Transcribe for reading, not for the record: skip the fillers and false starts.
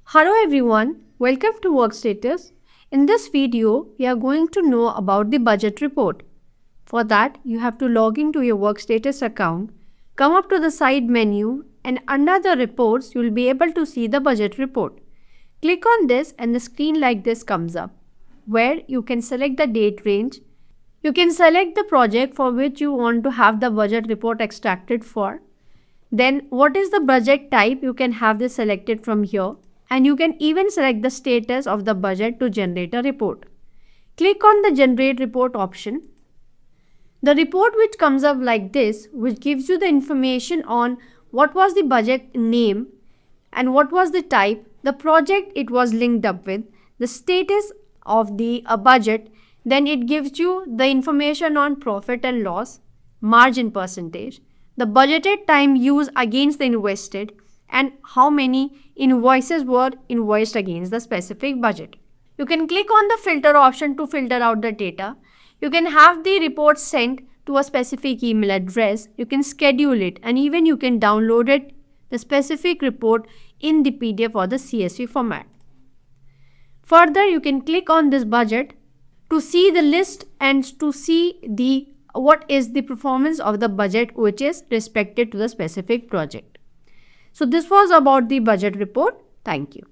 Hello everyone, welcome to Workstatus. In this video, we are going to know about the budget report. For that, you have to log into your Workstatus account, come up to the side menu, and under the reports, you will be able to see the budget report. Click on this and the screen like this comes up, where you can select the date range. You can select the project for which you want to have the budget report extracted for. Then what is the budget type, you can have this selected from here. And you can even select the status of the budget to generate a report. Click on the generate report option. The report which comes up like this, which gives you the information on what was the budget name and what was the type, the project it was linked up with, the status of the budget, then it gives you the information on profit and loss, margin percentage, the budgeted time used against the invested, and how many invoices were invoiced against the specific budget. You can click on the filter option to filter out the data. You can have the report sent to a specific email address. You can schedule it and even you can download it, the specific report in the PDF or the CSV format. Further, you can click on this budget to see the list and to see what is the performance of the budget which is respected to the specific project. So this was about the budget report. Thank you.